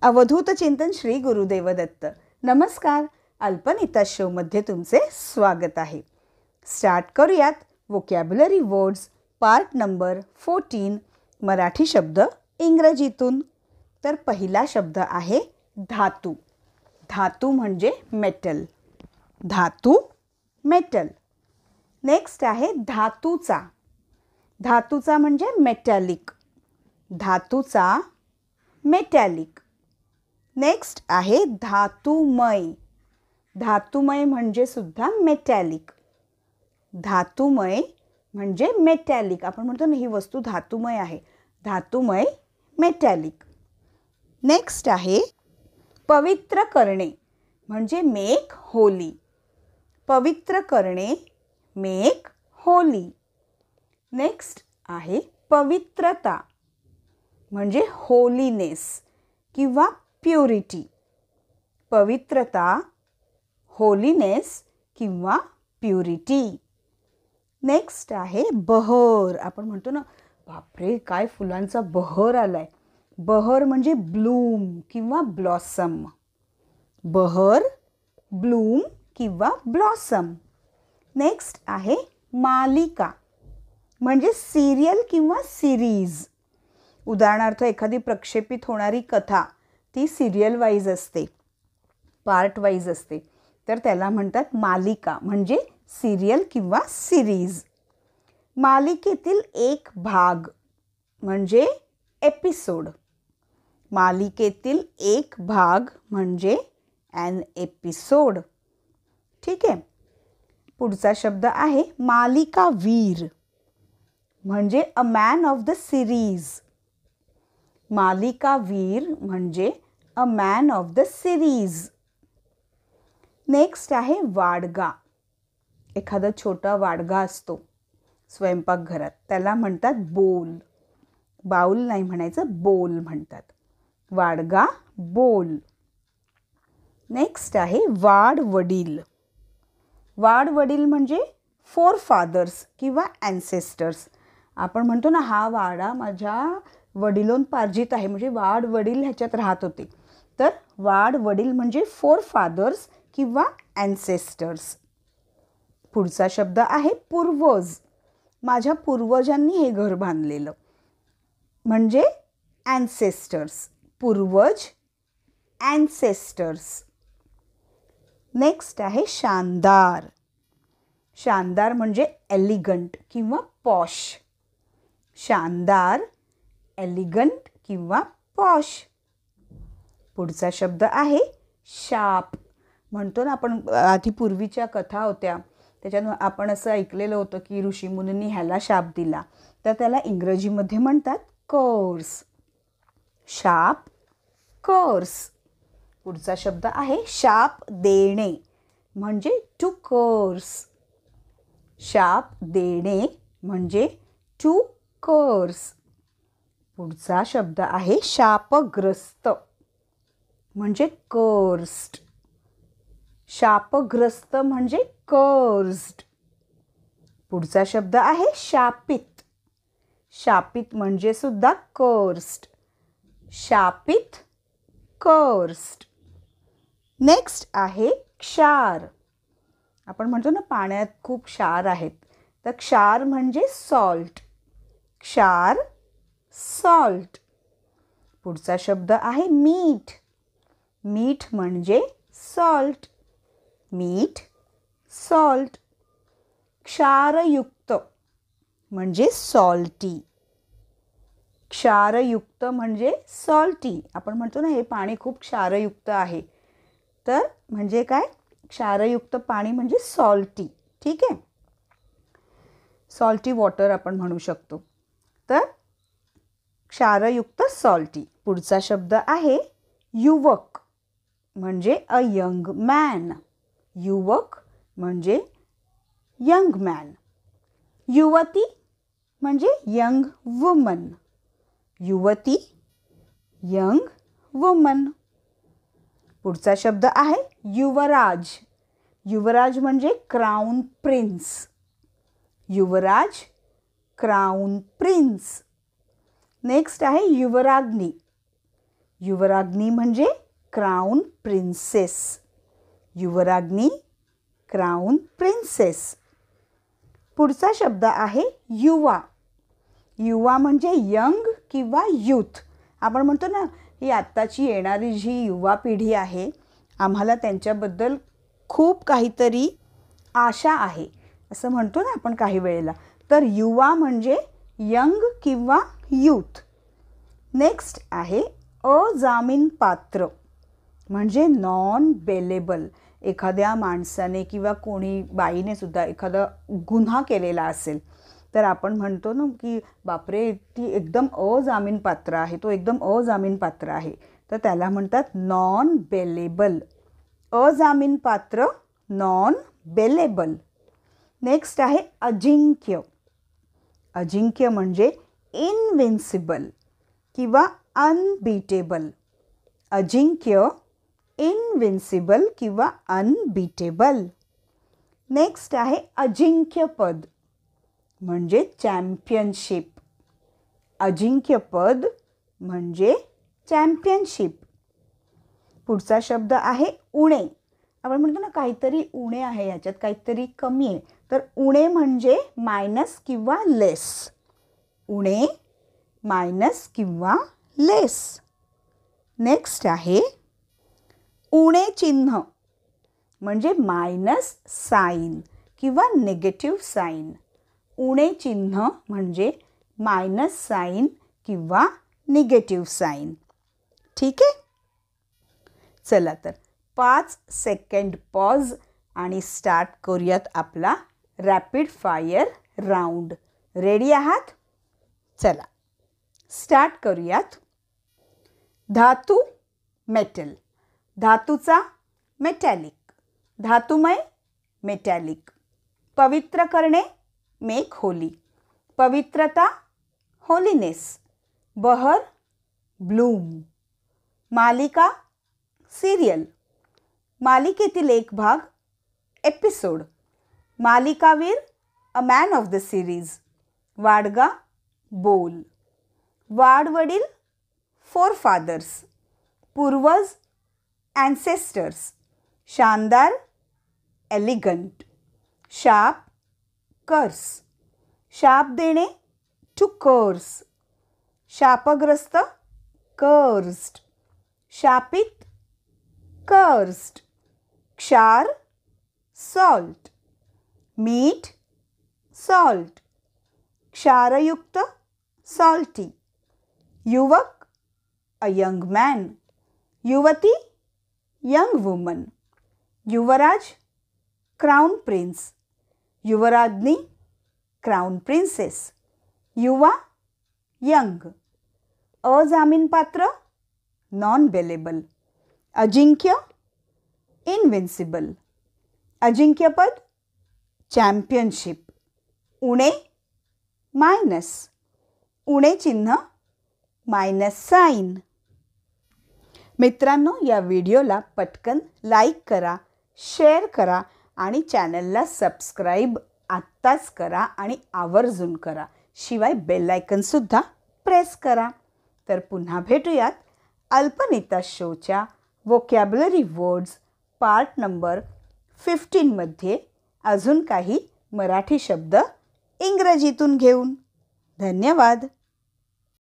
अवधूत चिंतन श्री गुरुदेव दत्त. नमस्कार. अल्पनिता शोमध्ये तुमचे स्वागत आहे. स्टार्ट करूयात vocabulary words part number 14 Marathi शब्द इंग्रजीतून. तर पहिला शब्द आहे धातू. धातू म्हणजे मेटल. धातू मेटल. नेक्स्ट आहे धातूचा. धातूचा म्हणजे मेटॅलिक. धातूचा मेटॅलिक. नेक्स्ट आहे धातुमय. धातुमय म्हणजे सुद्धा मेटॅलिक. धातुमय म्हणजे मेटॅलिक. आपण म्हणतो ना ही वस्तू धातुमय आहे. धातुमय मेटॅलिक. नेक्स्ट आहे पवित्र करणे म्हणजे मेक होली. पवित्र करणे मेक होली. नेक्स्ट आहे पवित्रता म्हणजे होलीनेस किंवा प्युरिटी. पवित्रता, होलीनेस किंवा प्युरिटी. नेक्स्ट आहे बहर. आपण म्हणतो ना बापरे काय फुलांचा बहर आलाय. बहर म्हणजे ब्लूम किंवा ब्लॉसम. बहर, ब्लूम किंवा ब्लॉसम. नेक्स्ट आहे मालिका म्हणजे सिरियल किंवा सिरीज. उदाहरणार्थ एखादी प्रक्षेपित होणारी कथा ती सिरियल वाईज असते, पार्ट वाईज असते, तर त्याला म्हणतात मालिका म्हणजे सिरियल किंवा सिरीज. मालिकेतील एक भाग म्हणजे एपिसोड. मालिकेतील एक भाग म्हणजे ॲन एपिसोड. ठीक आहे. पुढचा शब्द आहे मालिकावीर म्हणजे अ मॅन ऑफ द सिरीज. मालिकावीर म्हणजे अ man of the series. Next आहे वाडगा. एखादा छोटा वाडगा असतो स्वयंपाकघरात, त्याला म्हणतात बोल. बाउल नाही म्हणायचं, बोल म्हणतात. वाडगा, बोल. नेक्स्ट आहे वाडवडील. वाडवडील म्हणजे फोर फादर्स किंवा ॲन्सेस्टर्स. आपण म्हणतो ना हा वाडा माझ्या वडिलोंपार्जित आहे म्हणजे वाडवडील ह्याच्यात राहत होते. तर वाडवडील म्हणजे फोर फादर्स किंवा ॲन्सेस्टर्स. पुढचा शब्द आहे पूर्वज. माझ्या पूर्वजांनी हे घर बांधलेलं म्हणजे ॲन्सेस्टर्स. पूर्वज, ॲन्सेस्टर्स. नेक्स्ट आहे शानदार. शानदार म्हणजे एलिगंट किंवा पॉश. शानदार, एलिगंट किंवा पॉश. पुढचा शब्द आहे शाप. म्हणतो ना आपण आधी पूर्वीच्या कथा होत्या त्याच्यानं आपण असं ऐकलेलं होतं की ऋषीमुनींनी ह्याला शाप दिला, तर त्याला इंग्रजीमध्ये म्हणतात कर्स. शाप, कर्स. पुढचा शब्द आहे शाप देणे म्हणजे टू कर्स. शाप देणे म्हणजे टू कर्स. पुढचा शब्द आहे शापग्रस्त म्हणजे कर्स्ड. शापग्रस्त म्हणजे कर्स्ड. पुढचा शब्द आहे शापित. शापित म्हणजे सुद्धा कर्स्ड. शापित, कर्स्ड. नेक्स्ट आहे क्षार. आपण म्हणतो ना पाण्यात खूप क्षार आहेत, तर क्षार म्हणजे सॉल्ट. क्षार, सॉल्ट. पुढचा शब्द आहे मीठ. मीठ म्हणजे सॉल्ट. मीठ, सॉल्ट. क्षारयुक्त म्हणजे सॉल्टी. क्षारयुक्त म्हणजे सॉल्टी. आपण म्हणतो ना हे पाणी खूप क्षारयुक्त आहे, तर म्हणजे काय, क्षारयुक्त पाणी म्हणजे सॉल्टी. ठीक आहे. सॉल्टी वॉटर आपण म्हणू शकतो. तर क्षारयुक्त, सॉल्टी. पुढचा शब्द आहे युवक म्हणजे अ यंग मॅन. युवक म्हणजे यंग मॅन. युवती म्हणजे यंग वुमन. युवती, यंग वुमन. पुढचा शब्द आहे युवराज. युवराज म्हणजे क्राउन प्रिन्स. युवराज, क्राउन प्रिन्स. नेक्स्ट आहे युवराज्ञी. युवराज्ञी म्हणजे क्राऊन प्रिन्सेस. युवराज्ञी, क्राऊन प्रिन्सेस. पुढचा शब्द आहे युवा. युवा म्हणजे यंग किंवा यूथ. आपण म्हणतो ना, ही आत्ताची येणारी जी युवा पिढी आहे, आम्हाला त्यांच्याबद्दल खूप काहीतरी आशा आहे असं म्हणतो ना आपण काही वेळेला. तर युवा म्हणजे यंग किंवा यूथ. नेक्स्ट आहे अजामीन पात्र म्हणजे नॉन बेलेबल. एखाद्या माणसाने किंवा कोणी बाईने सुद्धा एखादा गुन्हा केलेला असेल तर आपण म्हणतो ना की बापरे, ती एकदम अजामीन पात्र आहे, तो एकदम अजामीन पात्र आहे. तर त्याला म्हणतात नॉन बेलेबल. अजामीन पात्र, नॉन बेलेबल. नेक्स्ट आहे अजिंक्य. अजिंक्य म्हणजे इनविन्सिबल किंवा अनबीटेबल. अजिंक्य, इनविन्सिबल किंवा अनबीटेबल. नेक्स्ट आहे अजिंक्यपद म्हणजे चॅम्पियनशिप. अजिंक्यपद म्हणजे चॅम्पियनशिप. पुढचा शब्द आहे उणे. आपण म्हणतो ना काहीतरी उणे आहे, ह्याच्यात काहीतरी कमी आहे. तर उणे म्हणजे मायनस किंवा लेस. उणे, मायनस किंवा लेस. नेक्स्ट आहे उणे चिन्ह म्हणजे मायनस साईन किंवा निगेटिव्ह साईन. उणे चिन्ह म्हणजे मायनस साईन किंवा निगेटिव्ह साईन. ठीक आहे. चला तर 5 सेकंड पॉज आणि स्टार्ट करूयात आपला रॅपिड फायर राऊंड. रेडी आहात? चला स्टार्ट करूयात. धातू, मेटल. धातूचा मेटॅलिक. धातुमय, मेटॅलिक. पवित्र करणे, मेक होली. पवित्रता, होलीनेस. बहर, ब्लूम. मालिका, सिरियल. मालिकेतील एक भाग, एपिसोड. मालिकावीर, a man of the series. वाडगा, बोल. वाडवडील, फोरफादर्स. पूर्वज, ॲन्सेस्टर्स. शानदार, एलिगंट. शाप, कर्स. शाप देणे, टू कर्स. शापग्रस्त, कर्स्ड. शापित, कर्स्ड. क्षार, सॉल्ट. मीठ, सॉल्ट. क्षारयुक्त, सॉल्टी. युवक, अ यंग मॅन. युवती, यंग वुमन. युवराज, क्राउन प्रिन्स. युवराज्ञी, क्राउन प्रिन्सेस. युवा, यंग. अजामीन पात्र, नॉन बेलेबल. अजिंक्य, इनविन्सिबल. अजिंक्यपद, चॅम्पियनशिप. उणे, मायनस. उणे चिन्ह, मायनस साईन. मित्रांनो, या व्हिडिओला पटकन लाईक करा, शेअर करा आणि चॅनलला सबस्क्राईब आत्ताच करा आणि आवर्जून करा. शिवाय बेल आयकनसुद्धा प्रेस करा. तर पुन्हा भेटूयात अल्पनीता शोच्या वोकॅब्युलरी वर्ड्स पार्ट नंबर 15मध्ये अजून काही मराठी शब्द इंग्रजीतून घेऊन. धन्यवाद.